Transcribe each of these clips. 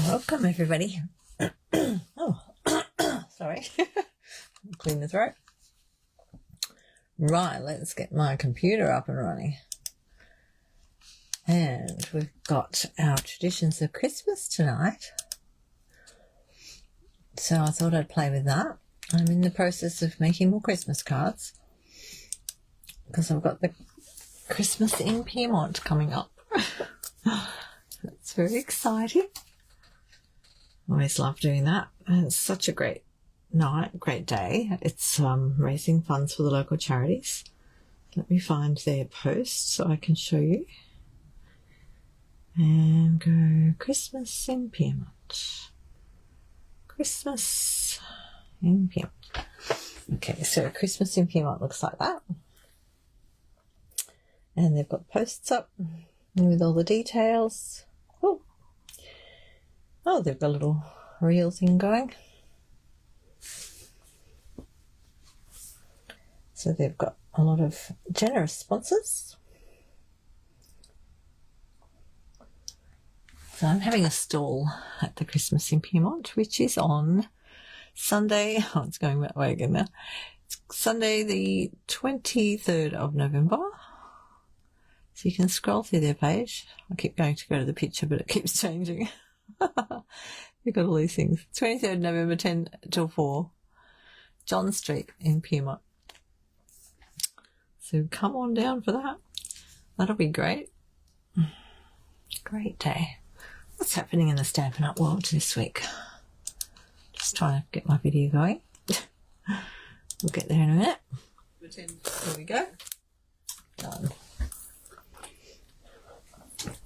Welcome everybody. Oh, sorry. Clean the throat. Right, let's get my computer up and running. And we've got our traditions of Christmas tonight. So I thought I'd play with that. I'm in the process of making more Christmas cards because I've got the Christmas in Pyrmont coming up. That's very exciting. Always love doing that. And it's such a great night, great day. It's raising funds for the local charities. Let me find their post so I can show you. And go Christmas in Pyrmont. Christmas in Pyrmont. Okay, so Christmas in Pyrmont looks like that. And they've got posts up with all the details. Oh, they've got a little reel thing going. So they've got a lot of generous sponsors. So I'm having a stall at the Christmas in Pyrmont, which is on Sunday. Oh, it's going that way again now. It's Sunday the 23rd of November. So you can scroll through their page. I keep going to go to the picture, but it keeps changing. You've got all these things. 23rd November 10 till 4. John Street in Pyrmont. So come on down for that. That'll be great. Great day. What's happening in the Stampin' Up world this week? Just trying to get my video going. We'll get there in a minute. There we go. Done.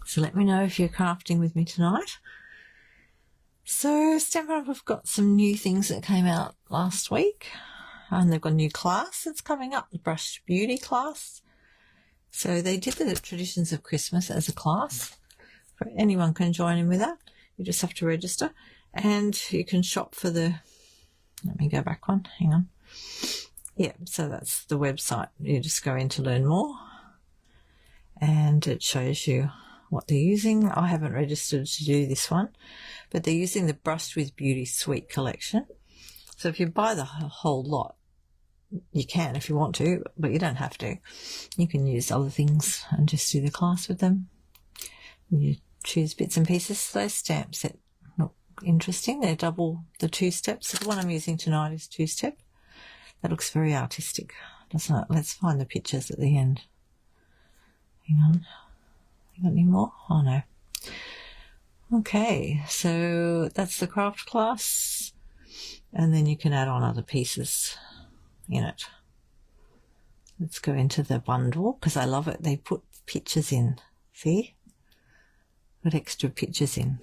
So let me know if you're crafting with me tonight. So Stampin' Up have got some new things that came out last week. And they've got a new class that's coming up, the Brushed Beauty class. So they did the Traditions of Christmas as a class. Anyone can join in with that. You just have to register. And you can shop for the... Let me go back one. Hang on. Yeah, so that's the website. You just go in to learn more. And it shows you what they're using. I haven't registered to do this one, but they're using the Brushed with Beauty Suite collection. So if you buy the whole lot, you can if you want to, but you don't have to. You can use other things and just do the class with them. You choose bits and pieces. Those stamps that look interesting. They're double the 2 steps. So the one I'm using tonight is 2-step. That looks very artistic, doesn't it? Let's find the pictures at the end. Hang on. You got any more? Oh no. Okay, so that's the craft class. And then you can add on other pieces in it. Let's go into the bundle because I love it. They put pictures in. See? Put extra pictures in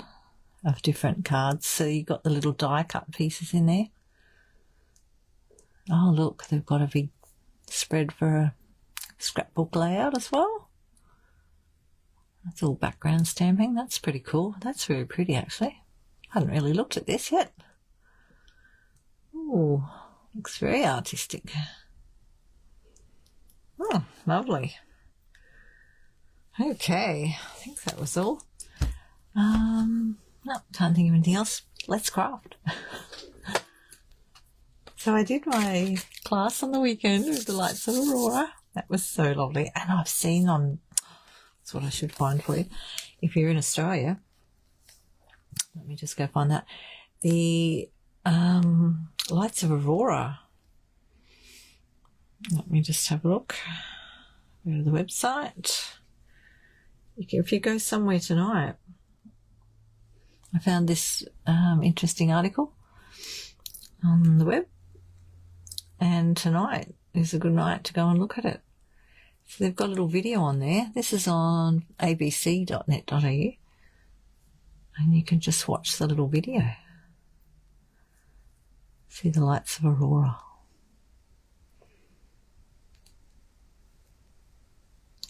of different cards. So you got the little die cut pieces in there. Oh look, they've got a big spread for a scrapbook layout as well. That's all background stamping. That's pretty cool. That's very pretty actually. I hadn't really looked at this yet. Ooh, looks very artistic. Oh, lovely. Okay, I think that was all. No, can't think of anything else. Let's craft. So I did my class on the weekend with the Lights of Aurora. That was so lovely. And I've seen on, that's what I should find for you. If you're in Australia, let me just go find that. The Lights of Aurora. Let me just have a look. Go to the website. If you go somewhere tonight, I found this interesting article on the web. And tonight is a good night to go and look at it. So they've got a little video on there. This is on abc.net.au. And you can just watch the little video. See the Lights of Aurora.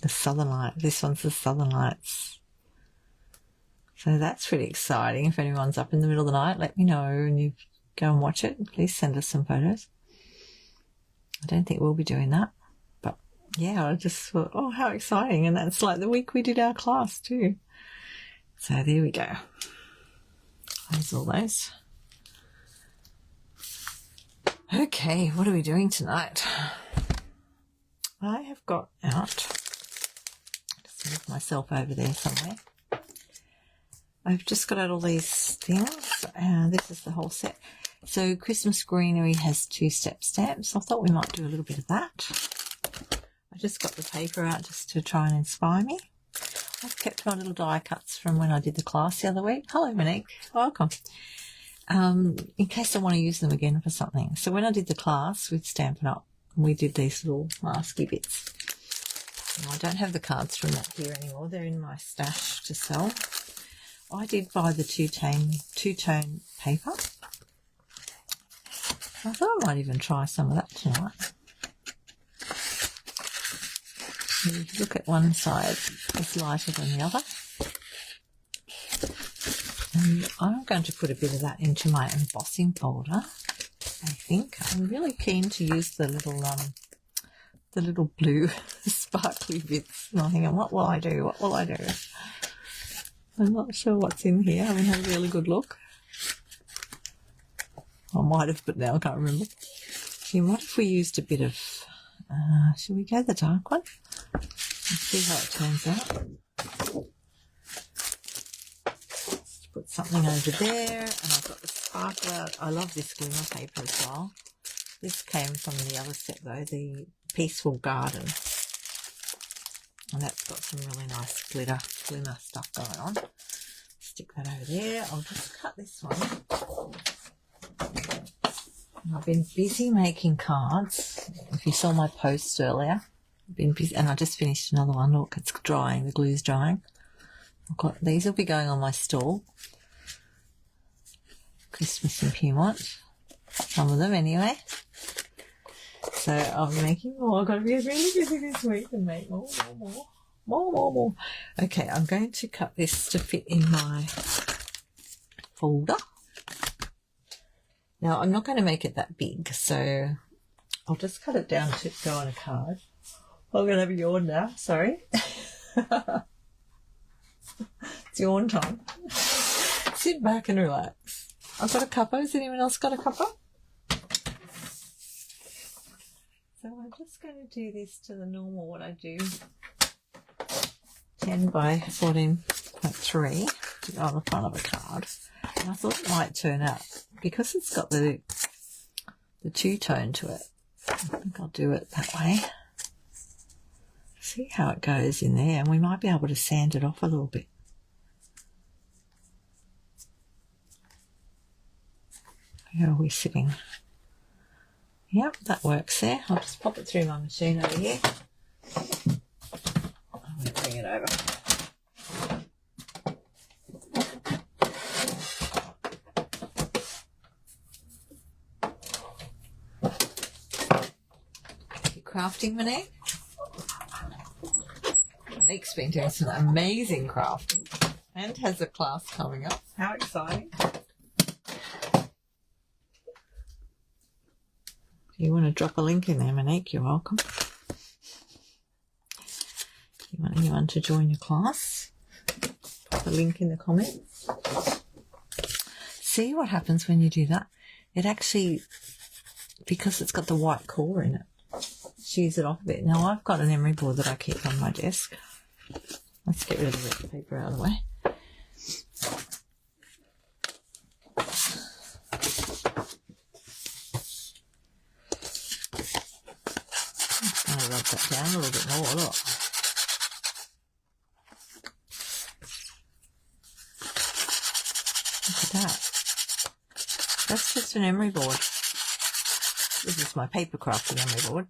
The Southern Lights. This one's the Southern Lights. So that's pretty exciting. If anyone's up in the middle of the night, let me know and you go and watch it. Please send us some photos. I don't think we'll be doing that. But yeah, I just thought, oh, how exciting. And that's like the week we did our class too. So there we go. close all those. Okay, what are we doing tonight? I have got out, just move myself over there somewhere. I've just got out all these things, and this is the whole set. So Christmas Greenery has 2-step stamps. I thought we might do a little bit of that. I just got the paper out just to try and inspire me. I've kept my little die cuts from when I did the class the other week. Hello, Monique. Welcome. In case I want to use them again for something. So when I did the class with Stampin' Up, we did these little masky bits. Now, I don't have the cards from that here anymore. They're in my stash to sell. I did buy the two-tone paper. I thought I might even try some of that tonight. You look at one side, it's lighter than the other. And I'm going to put a bit of that into my embossing folder, I think. I'm really keen to use the little blue sparkly bits. And I'm thinking, what will I do? What will I do? I'm not sure what's in here. I haven't had a really good look. I might have, but now I can't remember. See, what if we used a bit of, should we go the dark one? Let's see how it turns out. Let's put something over there, and I've got the sparkle out. I love this glimmer paper as well. This came from the other set though, the Peaceful Garden. And that's got some really nice glimmer stuff going on. Stick that over there. I'll just cut this one. I've been busy making cards. If you saw my post earlier, I've been busy, and I just finished another one. Look, it's drying. The glue's drying. I've got these. Will be going on my stall. Christmas in Pyrmont. Some of them anyway. So I'm making more. I've got to be really busy this week and make more. Okay, I'm going to cut this to fit in my folder. Now, I'm not going to make it that big, so I'll just cut it down to go on a card. I'm going to have a yawn now, sorry. It's yawn time. Sit back and relax. I've got a cuppa. Has anyone else got a cuppa? So I'm just going to do this to the normal, what I do, 10 by 14.3 to go on the front of a card. And I thought it might turn out, because it's got the two-tone to it, I think I'll do it that way. See how it goes in there, and we might be able to sand it off a little bit. How are we sitting? Yep, that works there. I'll just pop it through my machine over here. I'm going to bring it over. You crafting, Monique? Monique's been doing some amazing crafting and has a class coming up. How exciting! If you want to drop a link in there, Monique, you're welcome. If you want anyone to join your class, put a link in the comments. See what happens when you do that? It actually, because it's got the white core in it, shears it off a bit. Now I've got an emery board that I keep on my desk. Let's get rid of the paper out of the way. Rub that down a little bit more, look. Look at that. That's just an emery board. This is my paper crafting emery board.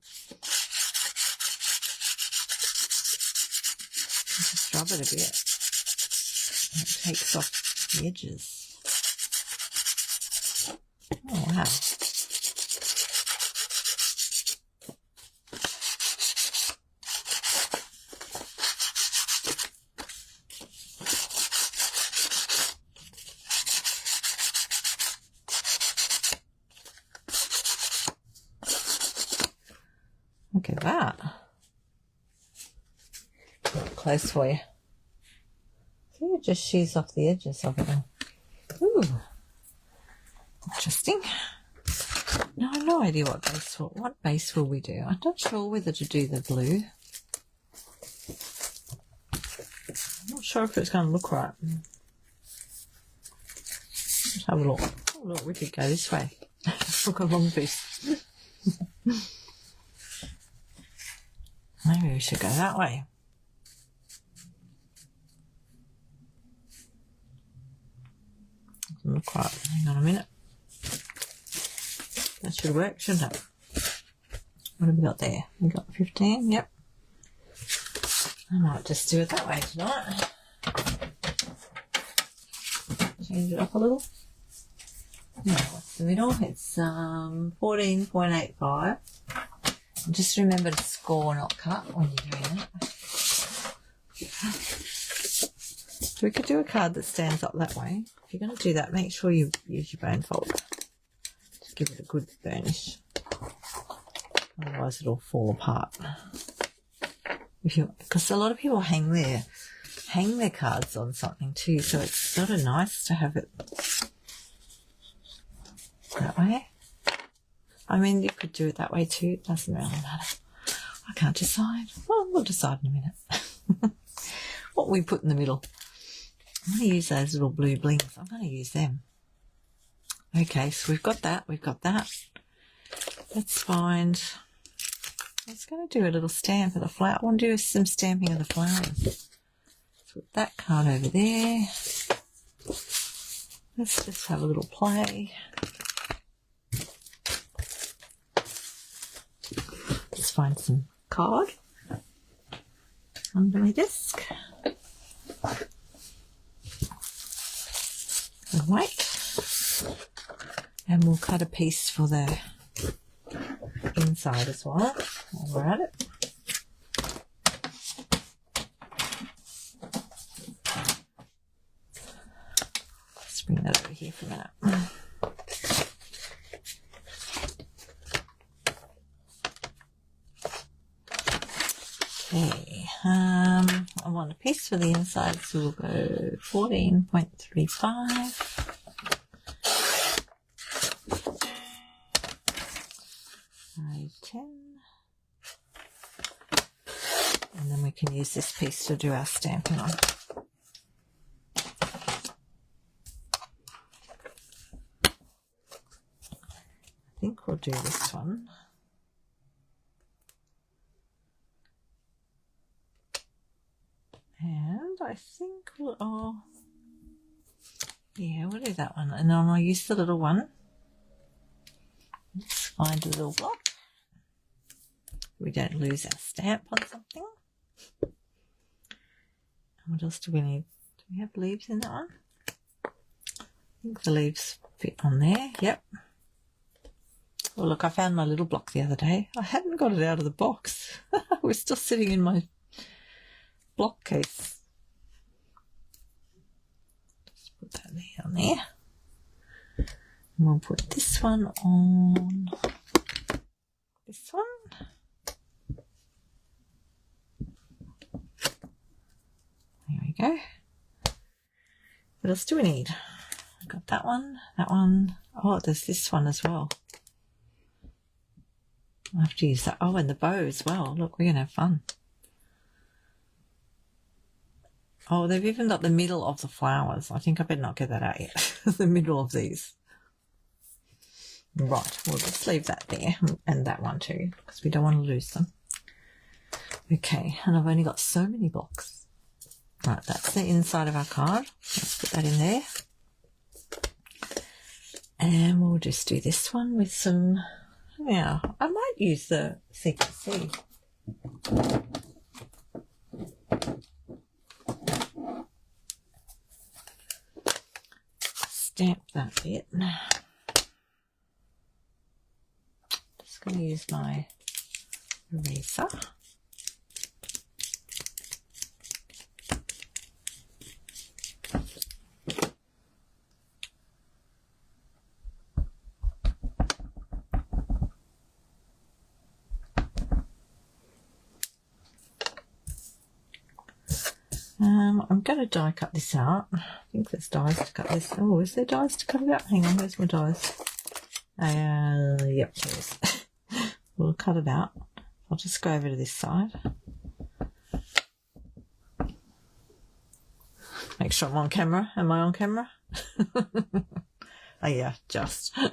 Just rub it a bit. And it takes off the edges. Oh, wow. Look at that. Close for you. See, it just shears off the edges of it all. Ooh, Interesting. No, I have no idea what base will we do. I'm not sure whether to do the blue. I'm not sure if it's going to look right. Let's have a look. Oh, look, we could go this way. Look, a long piece. Maybe we should go that way. Doesn't look right. Hang on a minute. That should work, shouldn't it? What have we got there? We got 15, yep. I might just do it that way tonight. Change it up a little. Now, what's the middle? It's 14.85. Just remember to score, not cut when you're doing it. So we could do a card that stands up that way. If you're going to do that, make sure you use your bone folder. Just give it a good burnish. Otherwise it'll fall apart. Because a lot of people hang their cards on something too, so it's sort of nice to have it that way. I mean, you could do it that way too. It doesn't really matter. I can't decide. Well, we'll decide in a minute. What we put in the middle. I'm going to use those little blue blings. I'm going to use them. Okay, so we've got that. We've got that. Let's find... I was going to do a little stamp of the flower. I want to do some stamping of the flowers. Let's put that card over there. Let's just have a little play. Let's find some card under my desk. And wait. And we'll cut a piece for the inside as well while we're at it. Let's bring that over here for a minute. Okay, I want a piece for the inside, so we'll go 14.35. 10. And then we can use this piece to do our stamping on. I think we'll do this one. And I think we'll, yeah, we'll do that one. And then I'll use the little one. Let's find a little block. We don't lose our stamp on something. What else do we need? Do we have leaves in that one? I think the leaves fit on there. Yep. Well, look, I found my little block the other day. I hadn't got it out of the box. It was still sitting in my block case. Just put that there on there. And we'll put this one on this one. There we go. What else do we need? I've got that one, that one. Oh, there's this one as well. I'll have to use that. Oh, and the bow as well. Look, we're going to have fun. Oh, they've even got the middle of the flowers. I think I better not get that out yet. The middle of these. Right, we'll just leave that there. And that one too, because we don't want to lose them. Okay, and I've only got so many blocks. Right, that's the inside of our card. Let's put that in there. And we'll just do this one with some... Yeah, I might use the CPC. Stamp that bit. Just going to use my eraser. I'm going to die cut this out. I think there's dies to cut this. Oh, is there dies to cut it out? Hang on, where's my dies? Yep, there is. We'll cut it out. I'll just go over to this side. Make sure I'm on camera. Am I on camera? Oh yeah, just. I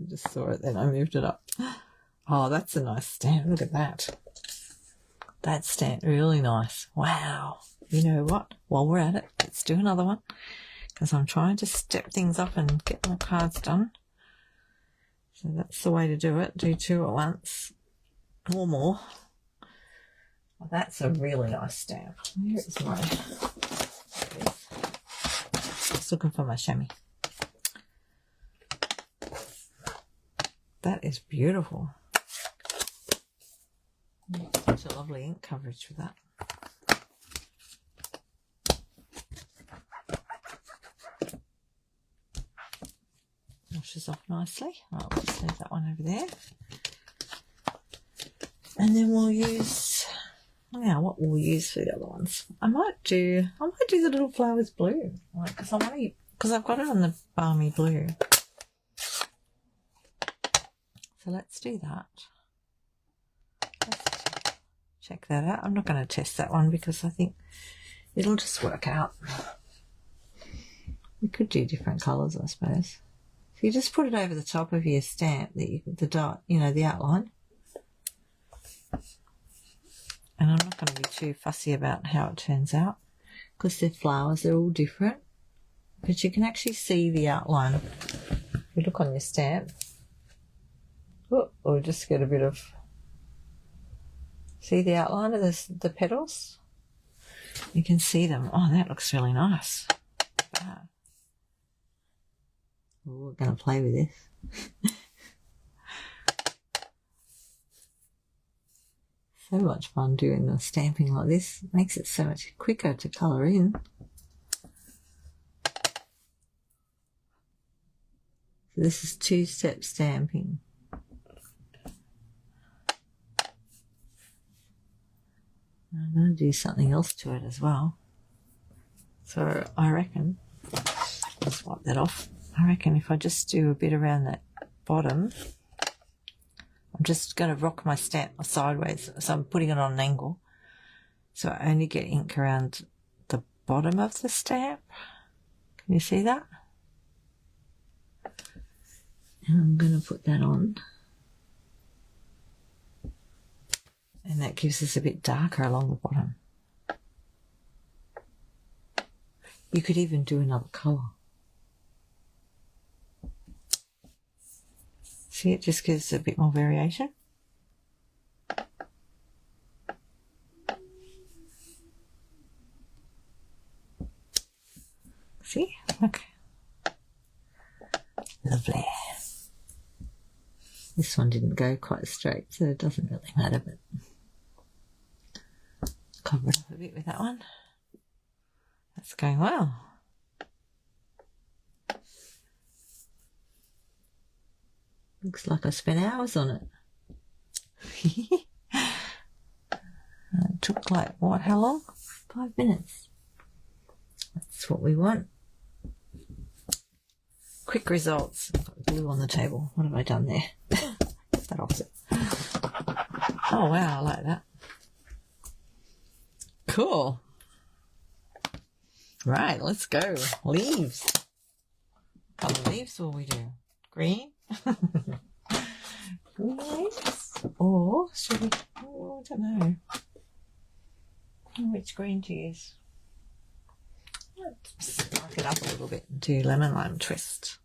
just saw it then I moved it up. Oh, that's a nice stamp. Look at that. That stamp, really nice. Wow. You know what? While we're at it, let's do another one. Because I'm trying to step things up and get more cards done. So that's the way to do it. Do 2 at once. Or more. Well, that's a really nice stamp. Where is my... Just looking for my chamois. That is beautiful. Such a lovely ink coverage for that. Washes off nicely. Right, we'll just leave that one over there. And then we'll use... Now, what will we use for the other ones? I might do the little flowers blue, like, because I've got it on the balmy blue. So let's do that. Let's check that out. I'm not going to test that one because I think it'll just work out. We could do different colours, I suppose. So you just put it over the top of your stamp, the dot, you know, the outline. And I'm not going to be too fussy about how it turns out because they're flowers, they're all different. But you can actually see the outline. If you look on your stamp, or just get a bit of, see the outline of the petals? You can see them. Oh, that looks really nice. Wow. Oh, we're going to play with this. So much fun doing the stamping like this. It makes it so much quicker to colour in. So this is 2-step stamping. I'm going to do something else to it as well. So I reckon, let's wipe that off. I reckon if I just do a bit around that bottom, I'm just going to rock my stamp sideways, so I'm putting it on an angle. So I only get ink around the bottom of the stamp. Can you see that? And I'm going to put that on. And that gives us a bit darker along the bottom. You could even do another colour. See, it just gives a bit more variation. See? Okay. Lovely. This one didn't go quite straight, so it doesn't really matter, but cover it up a bit with that one. That's going well. Looks like I spent hours on it. It took like, what, how long? 5 minutes. That's what we want. Quick results. I've got glue on the table. What have I done there? Get that off it. Oh wow, I like that. Cool. Right, let's go. Leaves. What colour leaves will we do? Green? Green leaves? Or should we? Oh, I don't know. Which green to use? Let's spark it up a little bit and do lemon lime twist.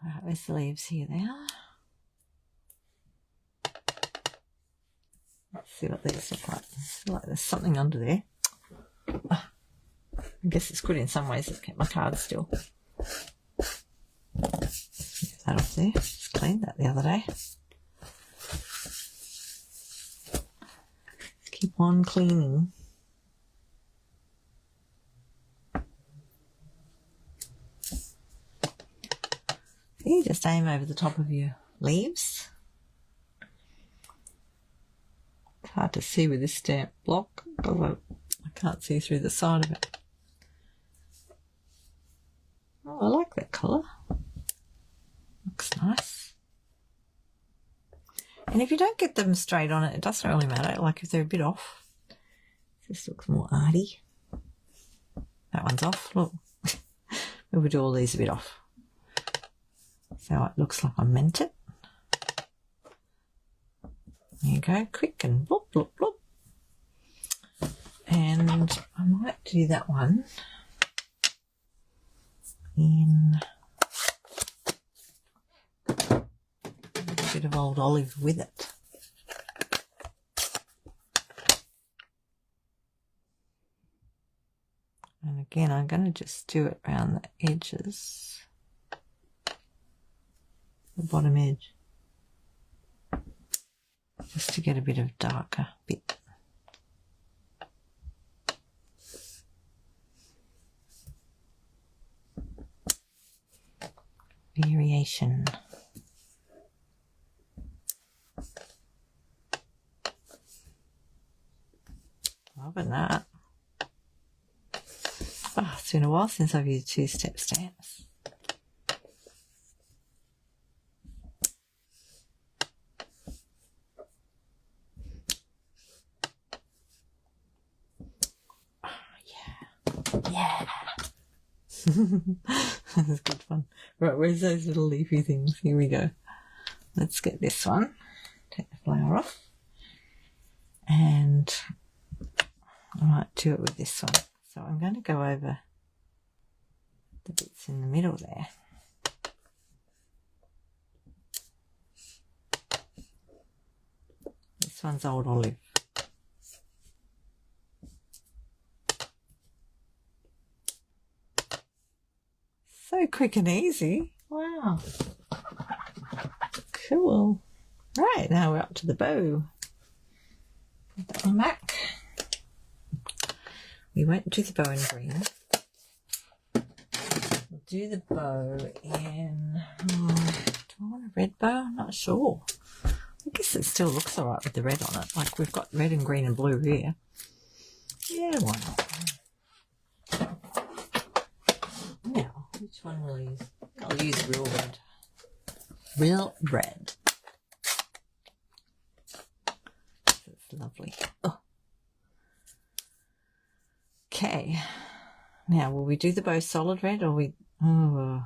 Alright, where's the leaves? Here they are. Let's see what these look like. Looks like there's something under there. I guess it's good in some ways. It's kept my card still. Get that off there. Just cleaned that the other day. Keep on cleaning. You just aim over the top of your leaves. to see with this stamp block because I can't see through the side of it. Oh, I like that colour. Looks nice. And if you don't get them straight on it, it doesn't really matter. Like if they're a bit off, this looks more arty. That one's off. Look, we'll do all these a bit off. So it looks like I meant it. There you go, quick and bloop, bloop, bloop. And I might do that one in a bit of old olive with it. And again, I'm going to just do it around the edges, the bottom edge, just to get a bit of darker bit. Variation. Loving that. Oh, it's been a while since I've used two-step stamps. Oh, yeah. That's good fun. Right, where's those little leafy things? Here we go. Let's get this one. Take the flower off. And I might do it with this one. So I'm going to go over the bits in the middle there. This one's old olive. So quick and easy. Wow. Cool. Right, now we're up to the bow. Put that one back. We won't do the bow in green. We'll do the bow in... do I want a red bow? I'm not sure. I guess it still looks alright with the red on it. Like we've got red and green and blue here. Yeah, why not? Now, which one will I use? I'll use real red. Real red. That's lovely. Oh. Okay, now will we do the bow solid red or or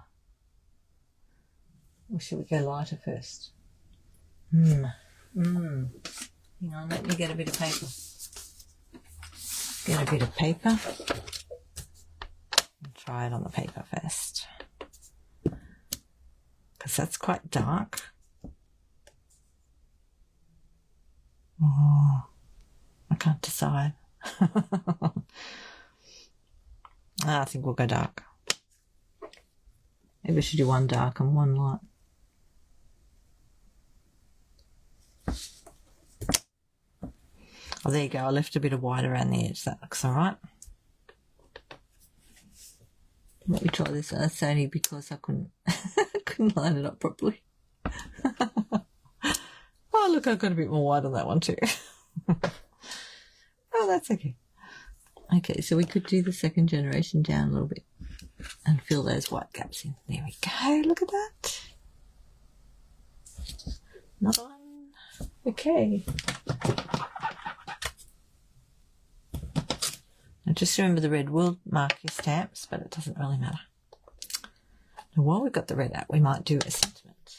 should we go lighter first? Hang on, let me get a bit of paper. Get a bit of paper and try it on the paper first because that's quite dark. Oh, I can't decide. I think we'll go dark. Maybe we should do one dark and one light. Oh, there you go. I left a bit of white around the edge. That looks alright. Let me try this. That's only because I couldn't line it up properly. Oh, look, I've got a bit more white on that one too. Oh, that's okay. Okay, so we could do the second generation down a little bit and fill those white gaps in. There we go. Look at that. Another one. Okay. Now just remember the red will mark your stamps, but it doesn't really matter. Now while we've got the red out, we might do a sentiment.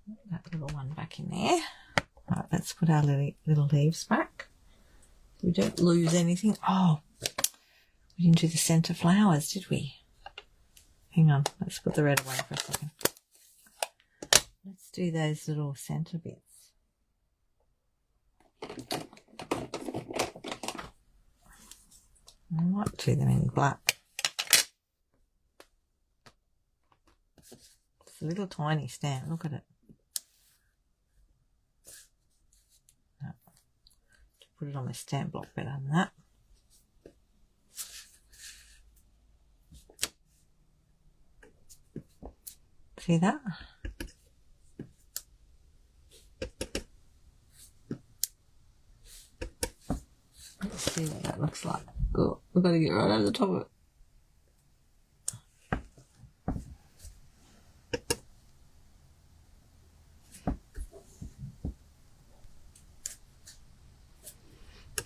Put that little one back in there. Right, let's put our little leaves back. We don't lose anything. Oh, we didn't do the centre flowers, did we? Hang on, let's put the red away for a second. Let's do those little centre bits. I might do them in black. It's a little tiny stamp, look at it. Put it on my stamp block better than that. See that? see what that looks like. Oh, we've got to get right over the top of it.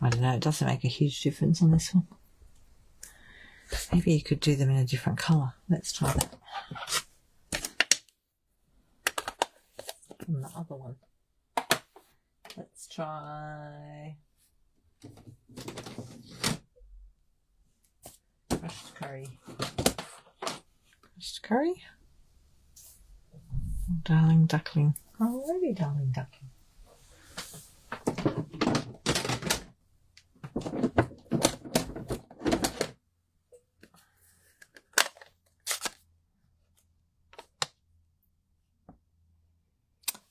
I don't know, it doesn't make a huge difference on this one. Maybe you could do them in a different colour. Let's try that. And the other one. Let's try crushed curry. Crushed curry? Oh, darling duckling. Already darling duckling.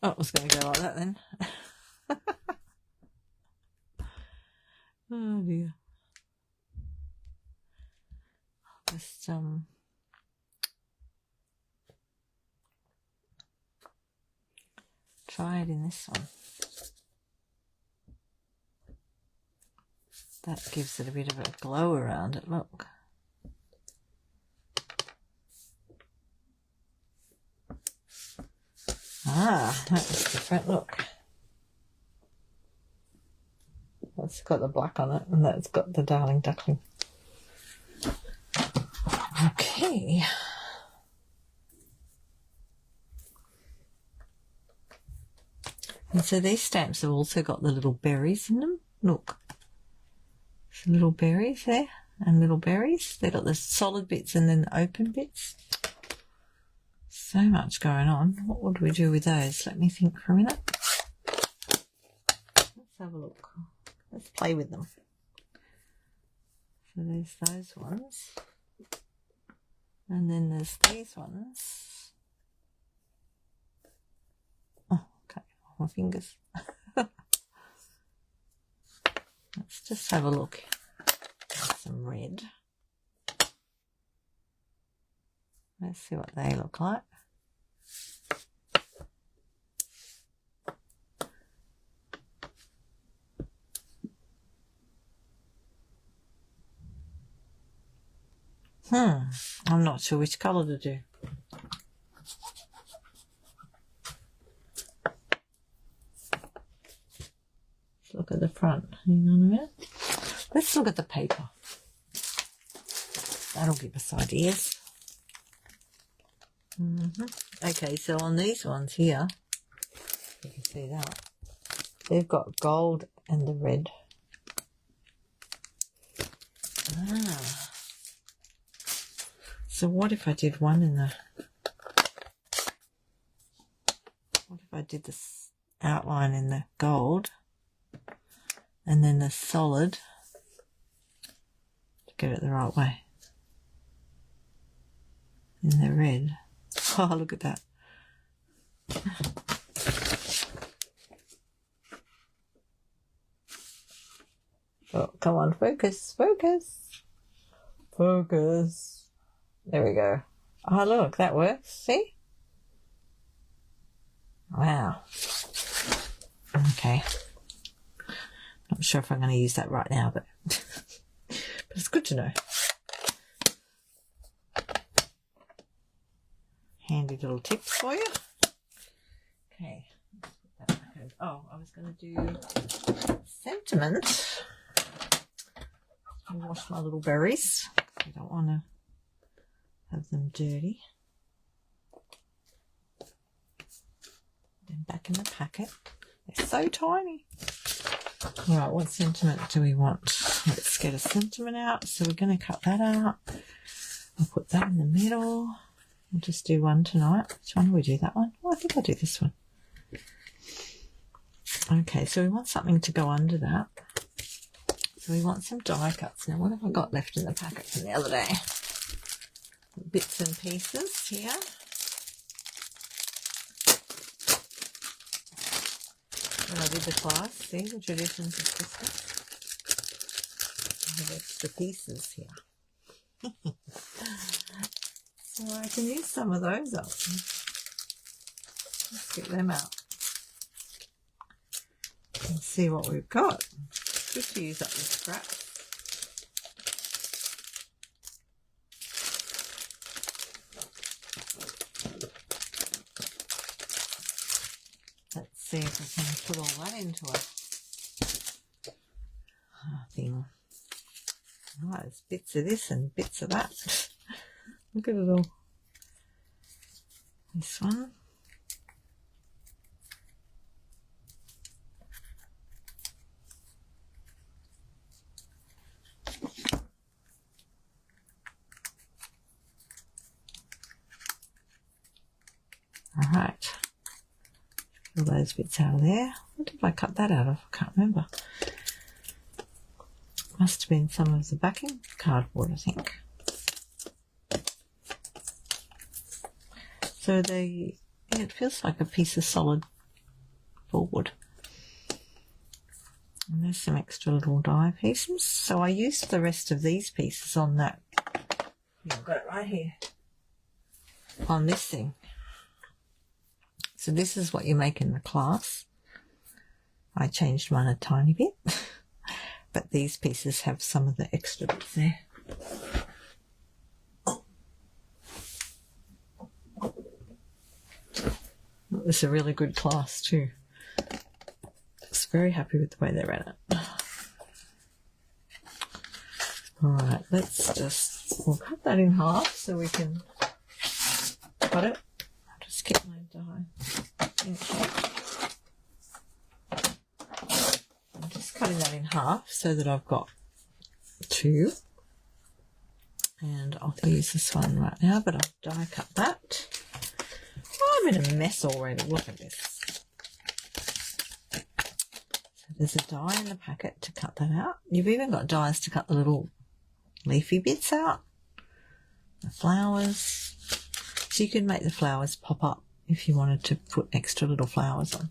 Oh, it was going to go like that then. Oh dear. Just try it in this one. That gives it a bit of a glow around it, look. Ah, that's different, look. That's got the black on it, and that's got the darling duckling. Okay. And so these stamps have also got the little berries in them. Look. Some little berries there, and little berries. They've got the solid bits and then the open bits. So much going on. What would we do with those? Let me think for a minute. Let's have a look. Let's play with them. So there's those ones. And then there's these ones. Oh, okay. My fingers. Let's just have a look. Some red. Let's see what they look like. I'm not sure which colour to do. Let's look at the front. Hang on a minute. Let's look at the paper. That'll give us ideas. Okay, so on these ones here, you can see that, they've got gold and the red. So what if I did one in the, what if I did this outline in the gold and then the solid to get it the right way in the red. Oh, look at that. Oh, come on, focus, focus, focus. There we go. Oh, look, that works. See? Wow. Okay. Not sure if I'm going to use that right now, but but it's good to know. Handy little tips for you. Okay. Oh, I was going to do sentiment. I'll wash my little berries. I don't want to have them dirty. Then back in the packet. They're so tiny. Alright, what sentiment do we want? Let's get a sentiment out. So we're going to cut that out. I'll put that in the middle. We'll just do one tonight. Which one do we do? That one? Oh, I think I'll do this one. Okay, so we want something to go under that. So we want some die cuts. Now, what have I got left in the packet from the other day? Bits and pieces here. When I did the class, see the traditions of Christmas. I have extra pieces here. So I can use some of those up. Let's get them out and see what we've got. Good to use up the scraps. see if I can put all that into a thing. Oh, there's bits of this and bits of that. Look at it all. This one. All right. All those bits out of there. What did I cut that out of? I can't remember. Must have been some of the backing cardboard, I think. So it feels like a piece of solid board. And there's some extra little die pieces. So I used the rest of these pieces on that. I've got it right here. On this thing. So this is what you make in the class. I changed mine a tiny bit. But these pieces have some of the extra bits there. It was a really good class too. I was very happy with the way they ran it. Alright, we'll cut that in half so we can cut it. I'll just get my die in shape. I'm just cutting that in half so that I've got two. And I'll use this one right now, but I'll die cut that. Oh, I'm in a mess already. Look at this. So there's a die in the packet to cut that out. You've even got dies to cut the little leafy bits out. The flowers. So you can make the flowers pop up if you wanted to put extra little flowers on.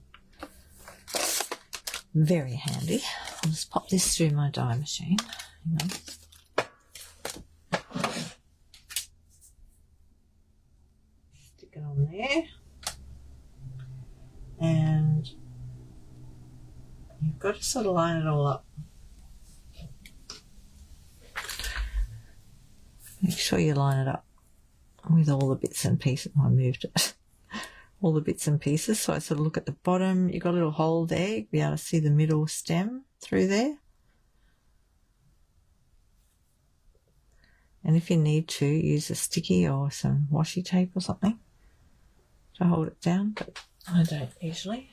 Very handy. I'll just pop this through my die machine. Hang on. Stick it on there. And you've got to sort of line it all up. Make sure you line it up with all the bits and pieces. I moved it. All the bits and pieces. So I sort of look at the bottom. You've got a little hole there. You'll be able to see the middle stem through there. And if you need to, use a sticky or some washi tape or something to hold it down, but I don't usually.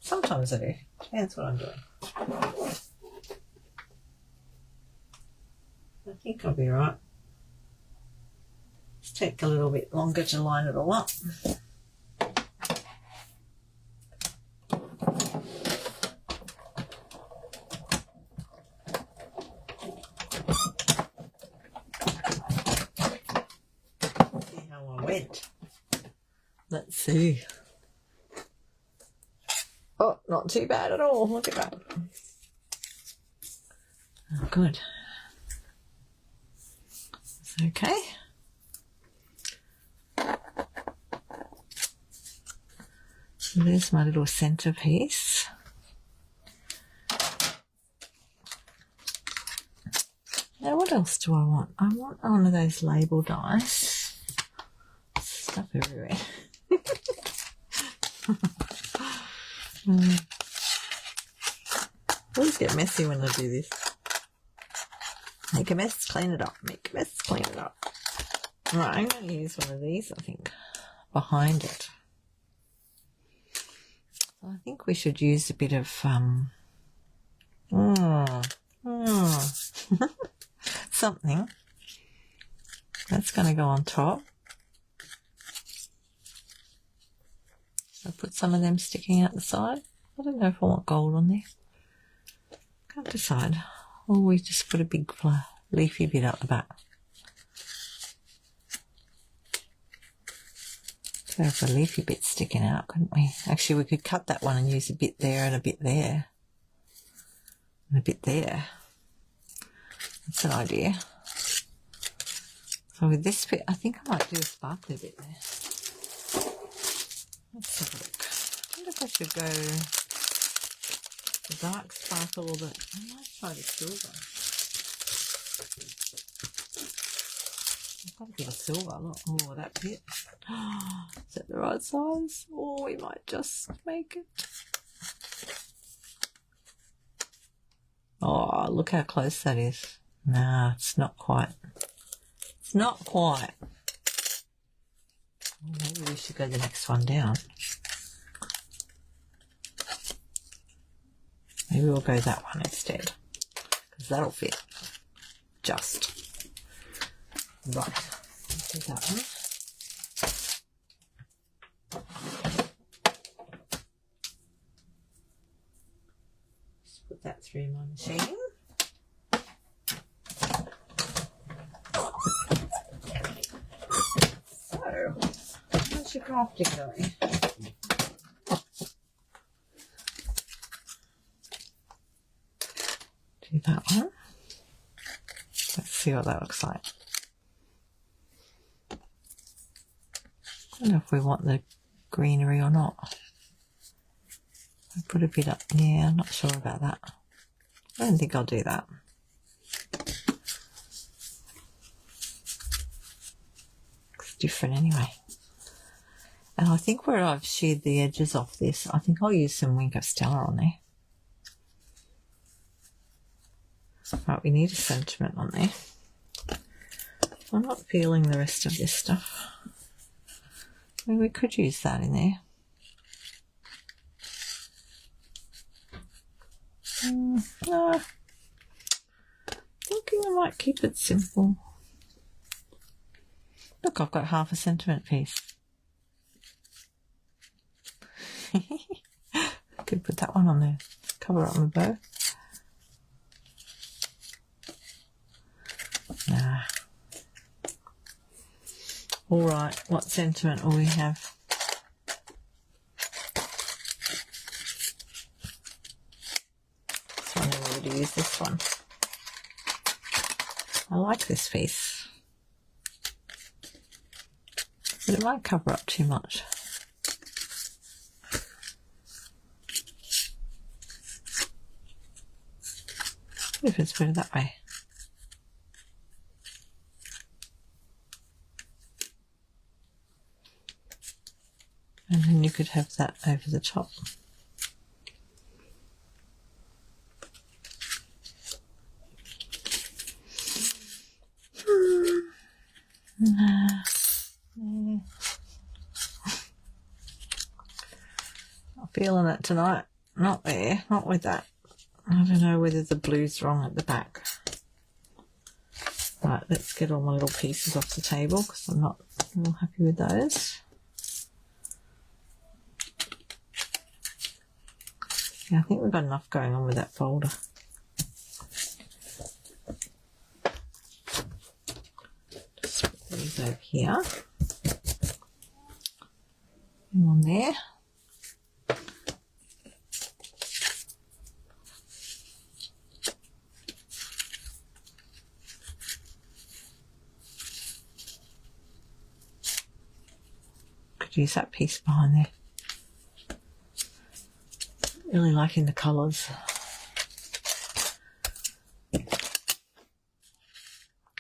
Sometimes I do. Depends what I'm doing. I think I'll be right. Just take a little bit longer to line it all up. See how I went. Let's see. Oh, not too bad at all. Look at that. Oh, good. It's okay. So there's my little centerpiece. Now what else do I want? I want one of those label dies. Stuff everywhere. Always get messy when I do this. Make a mess, clean it up. Make a mess, clean it up. Right, I'm going to use one of these, I think, behind it. So I think we should use a bit of something that's going to go on top. I put some of them sticking out the side. I don't know if I want gold on there. Can't decide. Or we just put a big leafy bit out the back. Could have a leafy bit sticking out, couldn't we? Actually, we could cut that one and use a bit there and a bit there. And a bit there. That's an idea. So with this bit, I think I might do a sparkly bit there. Let's have a look. I wonder if I should go the dark sparkle or I might try the silver. I've got a bit of silver. Look, oh, that bit. Is that the right size? Or we might just make it. Oh, look how close that is. No, it's not quite. It's not quite. Maybe we should go the next one down. Maybe we'll go that one instead, because that'll fit. Just. Right. Do that one. Just put that through my machine. So, how's your crafting going? Do that one. Let's see what that looks like. I don't know if we want the greenery or not. I'll put a bit up. Yeah, I'm not sure about that. I don't think I'll do that. It's different anyway. And I think where I've sheared the edges off this, I think I'll use some Wink of Stella on there. Right, we need a sentiment on there. I'm not feeling the rest of this stuff. I mean, we could use that in there. No. Thinking I might keep it simple. Look, I've got half a sentiment piece. Could put that one on there. Cover up my bow. Nah. Alright, what sentiment will we have? So I know where to use this one. I like this piece. But it might cover up too much. If it's better that way. And then you could have that over the top. Not feeling it tonight. Not there. Not with that. I don't know whether the blue's wrong at the back. Right, let's get all my little pieces off the table because I'm not real happy with those. Yeah, I think we've got enough going on with that folder. Just put these over here. And on there. Could use that piece behind there. Really liking the colours.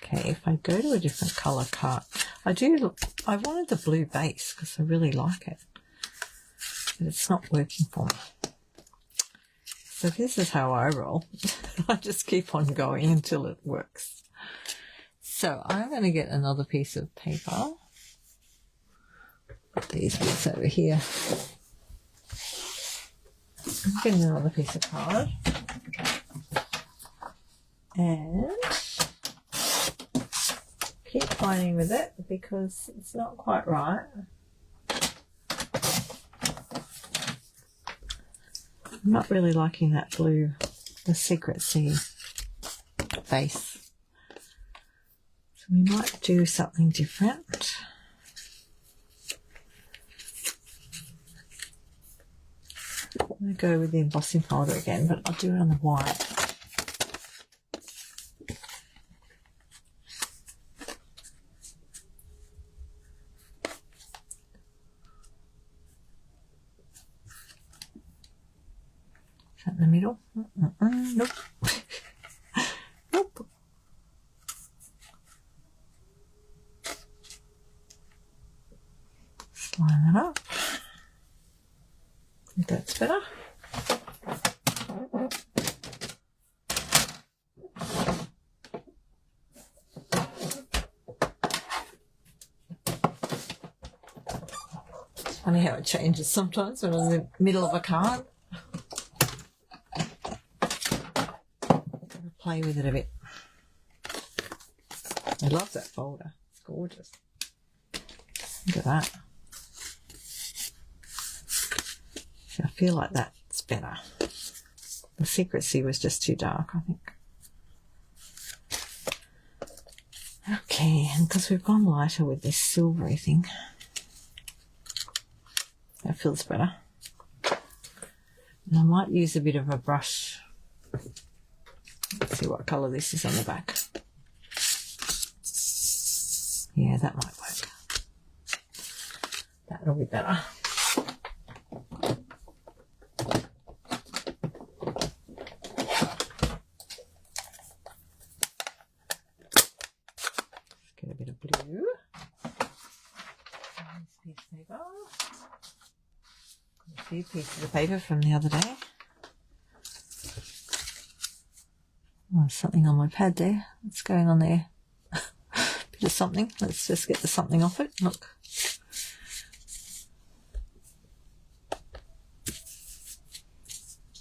Okay, if I go to a different colour card, I wanted the blue base because I really like it, but it's not working for me. So this is how I roll. I just keep on going until it works. So I'm going to get another piece of paper. Put these bits over here. I'm getting another piece of card. And keep playing with it because it's not quite right. I'm not really liking that blue, the Secret Sea base. So we might do something different. I'm going to go with the embossing folder again, but I'll do it on the white. Is that in the middle? Nope. Nope. Funny how it changes sometimes when I'm in the middle of a card. Play with it a bit. I love that folder. It's gorgeous. Look at that. I feel like that's better. The Secrecy was just too dark, I think. Okay, and because we've gone lighter with this silvery thing, that feels better. And I might use a bit of a brush. Let's see what colour this is on the back. Yeah, that might work. That'll be better. Let's get a bit of blue. Nice piece of paper. Got a few pieces of paper from the other day. Oh, there's something on my pad there. What's going on there? Bit of something. Let's just get the something off it. Look.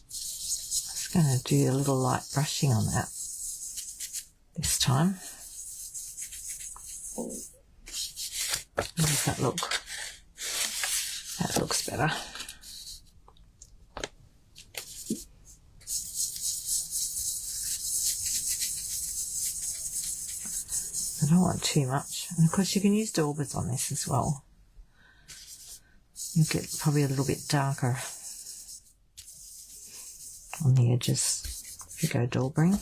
Just going to do a little light brushing on that this time. How does that look? That looks better. I don't want too much. And of course you can use daubers on this as well. You'll get probably a little bit darker on the edges if you go daubering.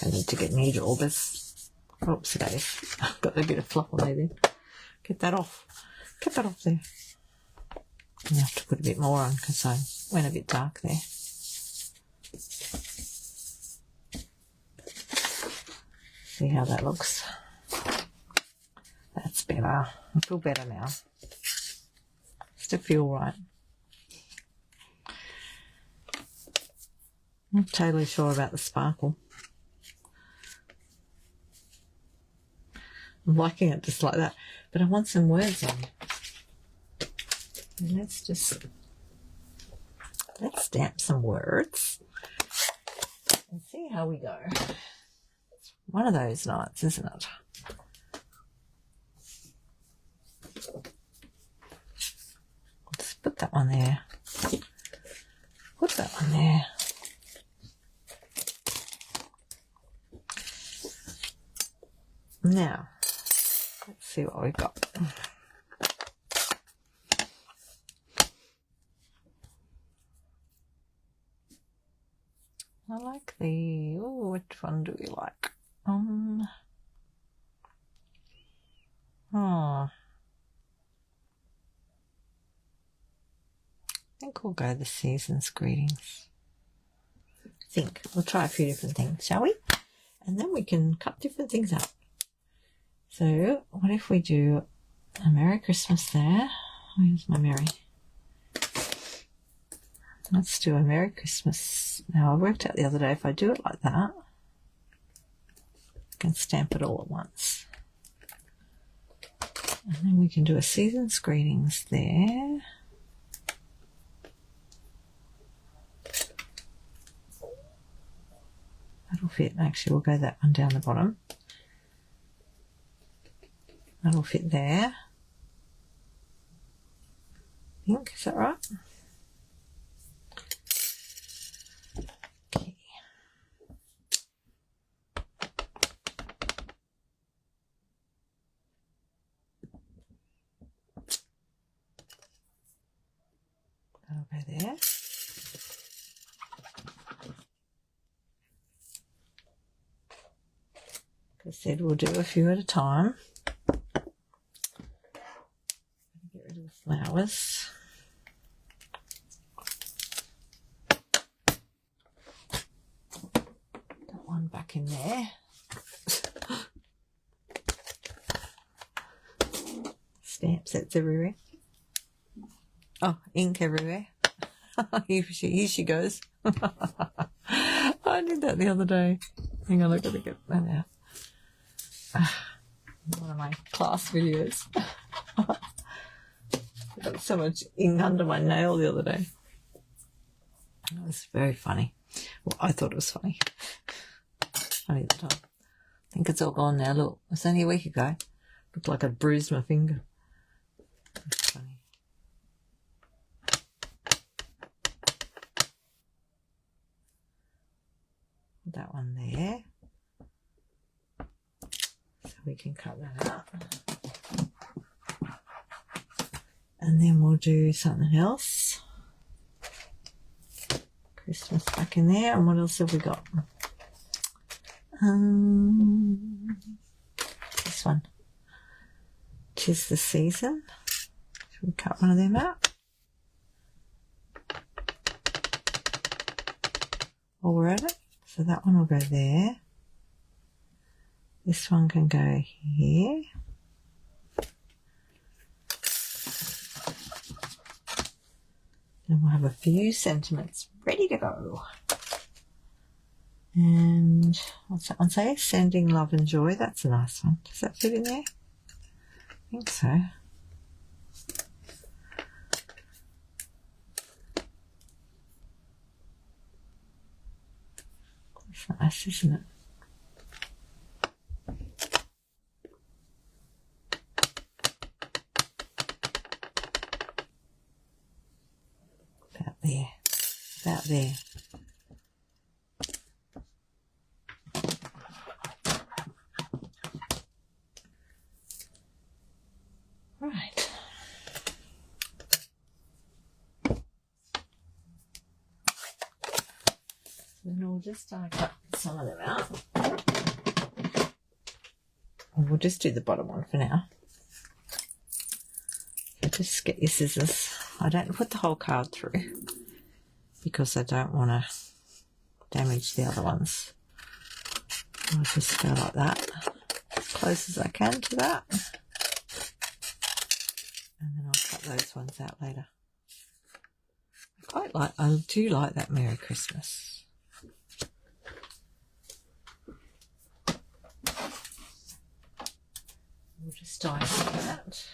Don't need to get new daubers. Oops, Dave. I've got a bit of fluff on there then. Get that off. Get that off there. You have to put a bit more on because I went a bit dark there. See how that looks. That's better. I feel better now. Still feel right. I'm not totally sure about the sparkle. I'm liking it just like that, but I want some words on. And let's stamp some words and see how we go. One of those nights, isn't it? Let's put that one there. Put that one there. Now, let's see what we've got. I like the, oh, which one do we like? I think we'll go the Season's Greetings. We'll try a few different things, shall we? And then we can cut different things out. So, what if we do a Merry Christmas there? Where's my Merry? Let's do a Merry Christmas. Now, I worked out the other day, if I do it like that, I can stamp it all at once. And then we can do a Season's Greetings there. That'll fit. Actually, we'll go that one down the bottom. That'll fit there. I think, is that right? Okay. That'll go there. Like I said, we'll do a few at a time. Get rid of the flowers. That one back in there. Stamp sets everywhere. Oh, ink everywhere. Here she goes. I did that the other day. Hang on, I've got to get that out. One of my class videos. got so much ink under my nail the other day. It was very funny. Well, I thought it was funny. Funny at the time. I think it's all gone now. Look, it was only a week ago. Looked like I'd bruised my finger. It's funny. Put that one there. So we can cut that out. And then we'll do something else. Christmas back in there. And what else have we got? This one. 'Tis the Season. Should we cut one of them out? While we're at it. So that one will go there. This one can go here. Then we'll have a few sentiments ready to go. And what's that one say? Sending love and joy. That's a nice one. Does that fit in there? I think so. It's nice, isn't it? About there. About there. Right. Then we'll just cut some of them out. And we'll just do the bottom one for now. So just get your scissors. I don't put the whole card through because I don't want to damage the other ones. I'll just go like that, as close as I can to that. And then I'll cut those ones out later. I do like that Merry Christmas. We'll just dive into that.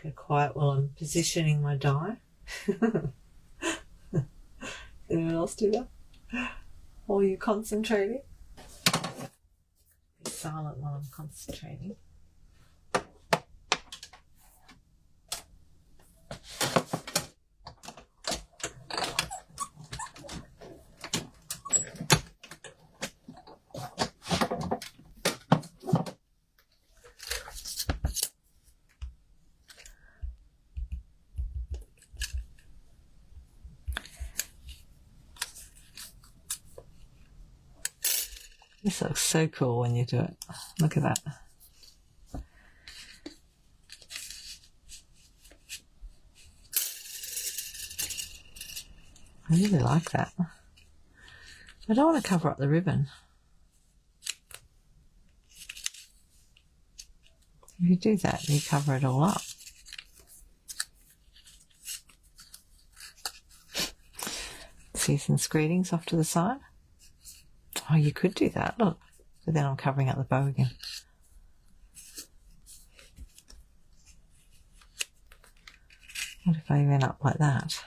Go quiet while I'm positioning my die. Anyone else do that? While you're concentrating? Be silent while I'm concentrating. This looks so cool when you do it. Look at that. I really like that. I don't want to cover up the ribbon. If you do that, you cover it all up. Season's greetings off to the side. Oh, you could do that, look. So then I'm covering up the bow again. What if I went up like that?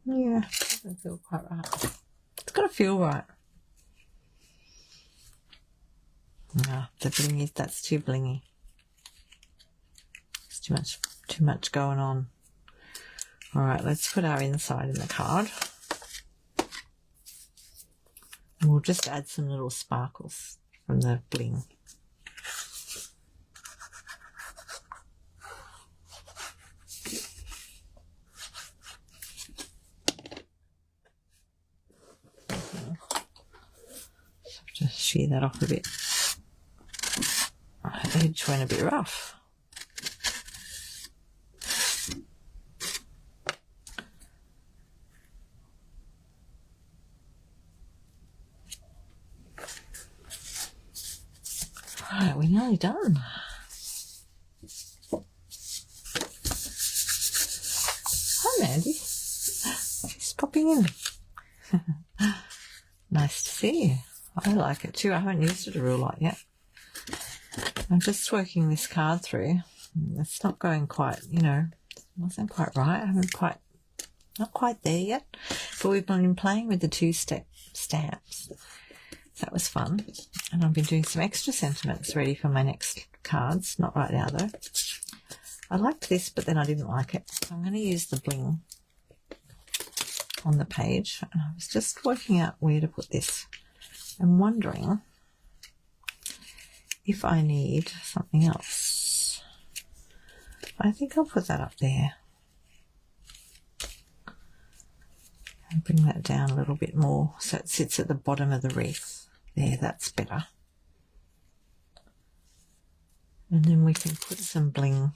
Yeah, it doesn't feel quite right. It's got to feel right. No, the blingy, that's too blingy. It's too much going on. All right, let's put our inside in the card. And we'll just add some little sparkles from the bling. Shear that off a bit. The edge went a bit rough. nearly done. Hi, Mandy. She's popping in. Nice to see you. I like it too. I haven't used it a real lot yet. I'm just working this card through. It's not going quite, you know, it wasn't quite right. I haven't quite, not quite there yet. But we've been playing with the two-step stamps. That was fun. And I've been doing some extra sentiments ready for my next cards. Not right now though. I liked this, but then I didn't like it. So I'm going to use the bling on the page. And I was just working out where to put this. I'm wondering if I need something else. I think I'll put that up there. And bring that down a little bit more so it sits at the bottom of the wreath. There, that's better. And then we can put some bling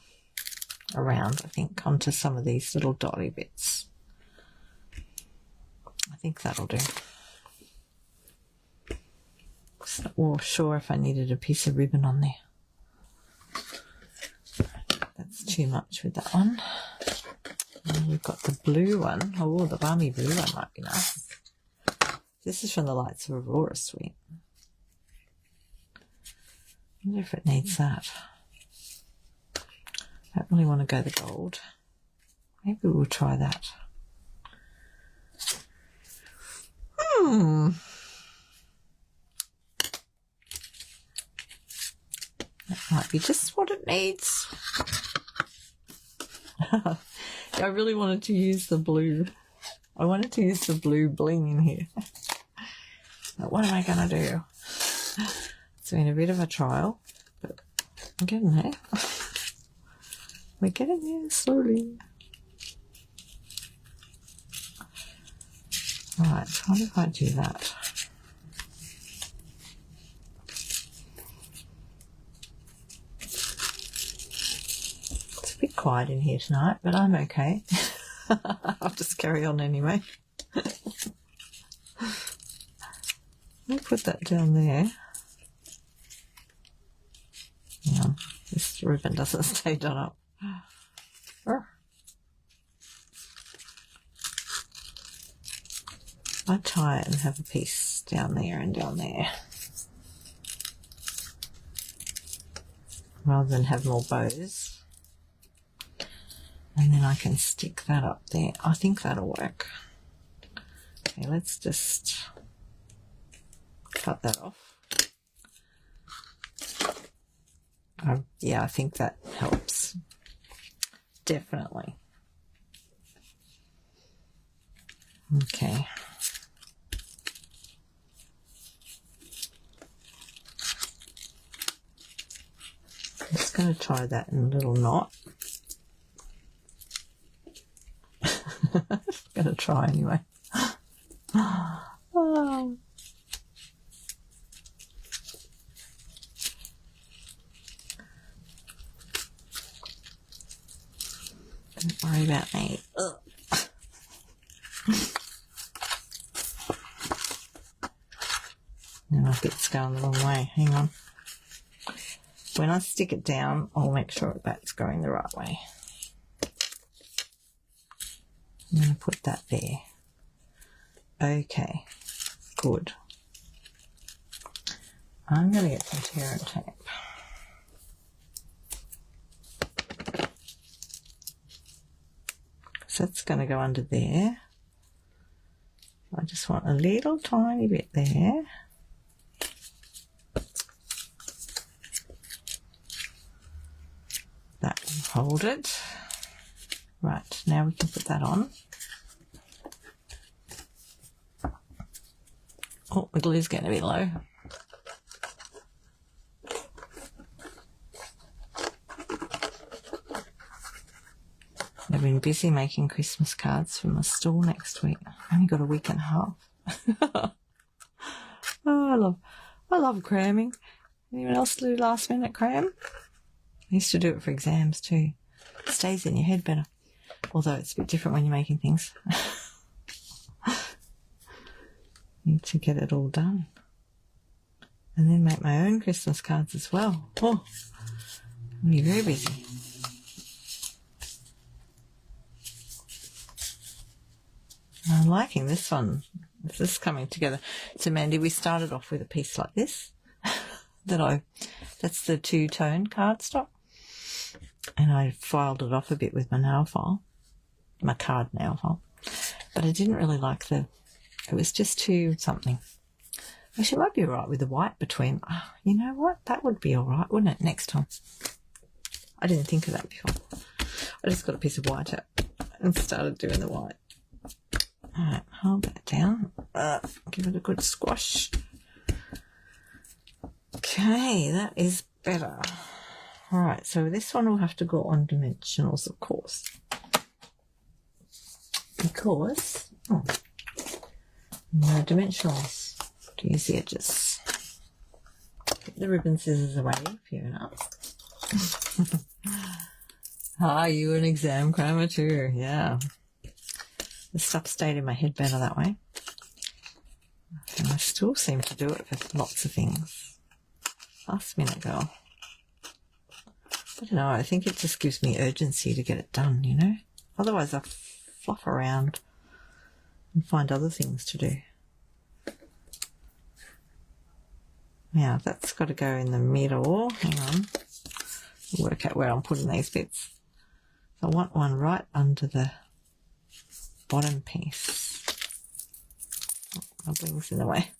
around, I think, onto some of these little dotty bits. I think that'll do. Just not sure if I needed a piece of ribbon on there. That's too much with that one. And we've got the blue one. Oh, the balmy blue one might be nice. This is from the Lights of Aurora suite. I wonder if it needs that. I don't really want to go the gold. Maybe we'll try that. That might be just what it needs. I really wanted to use the blue. I wanted to use the blue bling in here. But what am I going to do? It's been a bit of a trial, but I'm getting there. We're getting there slowly. Right, how do I do that? It's a bit quiet in here tonight, but I'm okay. I'll just carry on anyway. I'll put that down there. Yeah, this ribbon doesn't stay done up. I tie it and have a piece down there and down there, rather than have more bows. And then I can stick that up there. I think that'll work. Okay, let's just cut that off. Yeah, I think that helps. Definitely. Okay. I'm just going to tie that in a little knot. I'm going to try anyway. Oh. Don't worry about me. Now my bit's going the wrong way. Hang on. When I stick it down, I'll make sure that's going the right way. I'm going to put that there. Okay, good. I'm going to get some tear and tape. So that's going to go under there. I just want a little tiny bit there. That will hold it. Right, now we can put that on. Oh, the glue's getting a bit low. I've been busy making Christmas cards for my store next week. I've only got a week and a half. Oh, I love cramming. Anyone else do last minute cram? I used to do it for exams too. It stays in your head better. Although it's a bit different when you're making things. Need to get it all done. And then make my own Christmas cards as well. Oh, I'll be very busy. I'm liking this one. This is coming together. So Mandy, we started off with a piece like this. That's the two-tone cardstock. And I filed it off a bit with my nail file. My card nail file. But I didn't really like it was just too something. Actually, it might be all right with the white between. Oh, you know what? That would be all right, wouldn't it, next time? I didn't think of that before. I just got a piece of white out and started doing the white. All right, hold that down. Give it a good squash. Okay, that is better. All right, so this one will have to go on dimensionals, of course. Because, no dimensionals. To use the edges. Get the ribbon scissors away, Fiona. You an exam crammer too, yeah. The stuff stayed in my head better that way. And I still seem to do it for lots of things. Last minute girl. I don't know, I think it just gives me urgency to get it done, you know? Otherwise I fluff around and find other things to do. Now that's got to go in the middle. Hang on. Work out where I'm putting these bits. So I want one right under the bottom piece. Oh, my bling's in the way.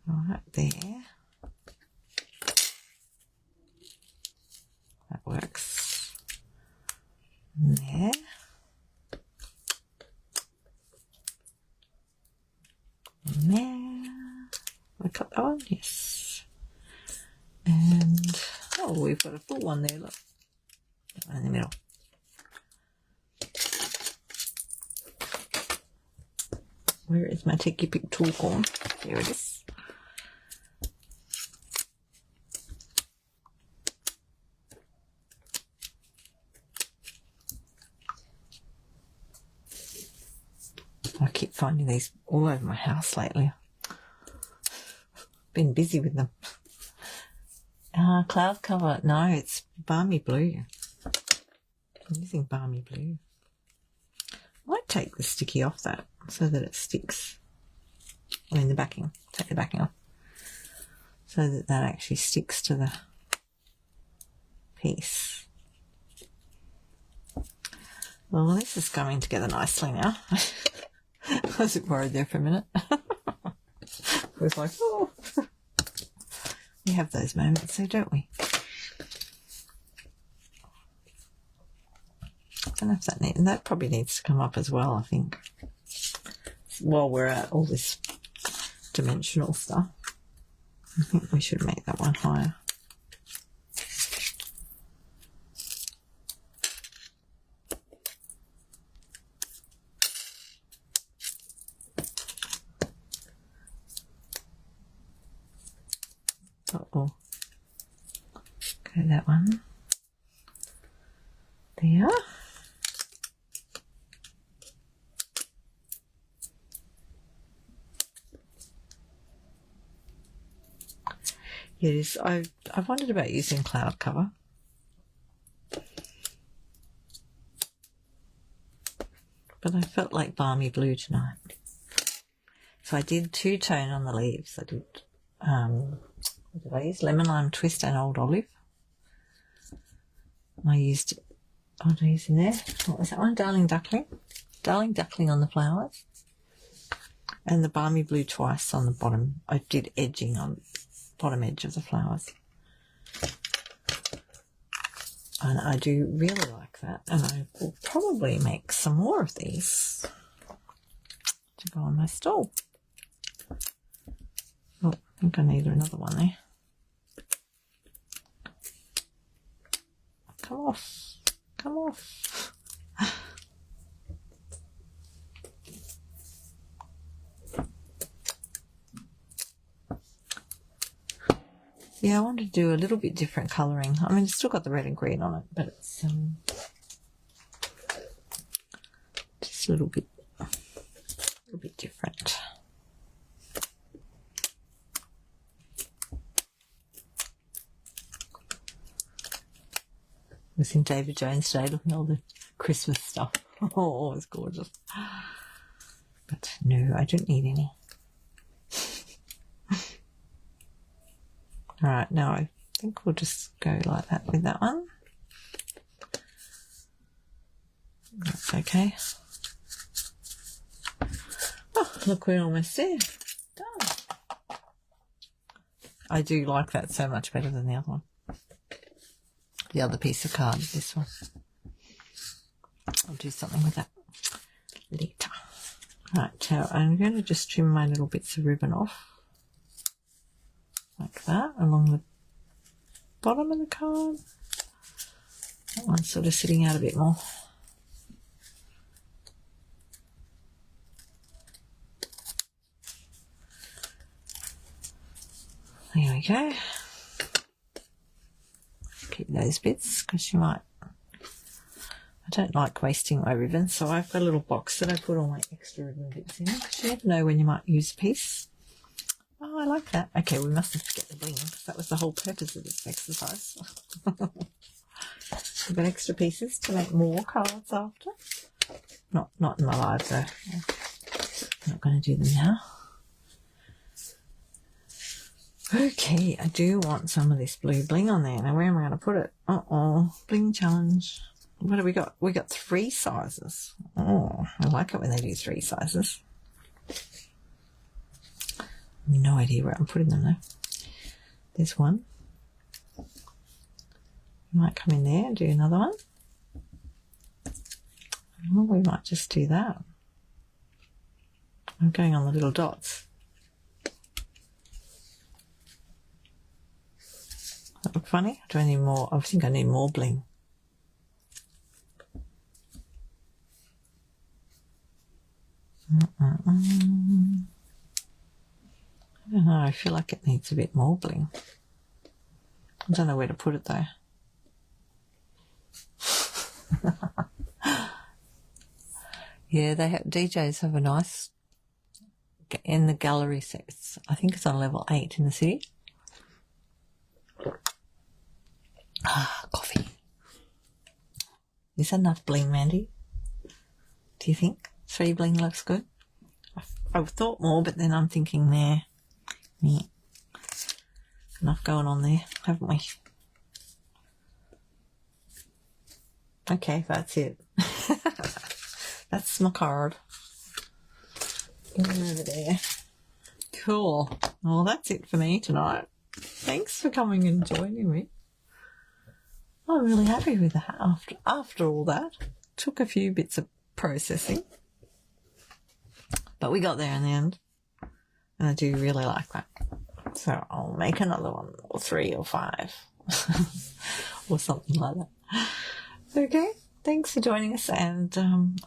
Right there. That works. And there. And there. I cut that one, yes. And we've got a full one there, look. That one in the middle. Where is my Take Your Pick tool gone? There it is. I keep finding these all over my house lately. Been busy with them. Cloud cover. No, it's balmy blue. I'm using balmy blue. I might take the sticky off that so that it sticks. I mean the backing. Take the backing off. So that that actually sticks to the piece. Well, this is coming together nicely now. I was a bit worried there for a minute. I was like, oh. We have those moments, so don't we? I don't know if that probably needs to come up as well, I think. While we're at all this dimensional stuff, I think we should make that one higher. Uh-oh. Okay, that one. There. Yes, I wondered about using cloud cover. But I felt like balmy blue tonight. So I did two-tone on the leaves. I did, what did I use? Lemon Lime Twist and Old Olive. I used, what did I use in there? What was that one? Darling Duckling. Darling Duckling on the flowers. And the balmy blue twice on the bottom. I did edging on the bottom edge of the flowers. And I do really like that. And I will probably make some more of these to go on my stall. Oh, I think I need another one there. Come off. Come off. Yeah, I wanted to do a little bit different colouring. I mean, it's still got the red and green on it, but it's just a little bit little bit different. I was in David Jones today looking at all the Christmas stuff. Oh, it's gorgeous. But no, I don't need any. Alright, now I think we'll just go like that with that one. That's okay. Oh, look, we're almost there. Done. I do like that so much better than the other one. The other piece of card, this one. I'll do something with that later. Right, so I'm going to just trim my little bits of ribbon off. Like that, along the bottom of the card. That one's sort of sitting out a bit more. There we go. Keep those bits because you might. I don't like wasting my ribbon, so I've got a little box that I put all my extra ribbon bits in because you never know when you might use a piece. Oh, I like that. Okay, we mustn't forget the bling because that was the whole purpose of this exercise. We've got extra pieces to make more cards after. Not in my live though. I'm not going to do them now. Okay, I do want some of this blue bling on there. Now, where am I going to put it? Bling challenge. What have we got? We got 3 sizes. Oh, I like it when they do 3 sizes. No idea where I'm putting them though. There's one. Might come in there and do another one. Oh, we might just do that. I'm going on the little dots. That look funny? Do I need more? I think I need more bling. I don't know, I feel like it needs a bit more bling. I don't know where to put it though. Yeah, they have, DJs have a nice, in the gallery sets. I think it's on level 8 in the city. Coffee. Is that enough bling, Mandy? Do you think 3 bling looks good? I've thought more, but then I'm thinking there. Yeah. Enough going on there, haven't we? Okay, that's it. That's my card. Going over there. Cool. Well, that's it for me tonight. Thanks for coming and joining me. I'm really happy with that after all that. Took a few bits of processing. But we got there in the end. And I do really like that. So I'll make another one, or 3 or 5. or something like that. Okay, thanks for joining us, and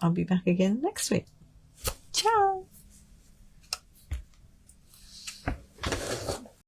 I'll be back again next week.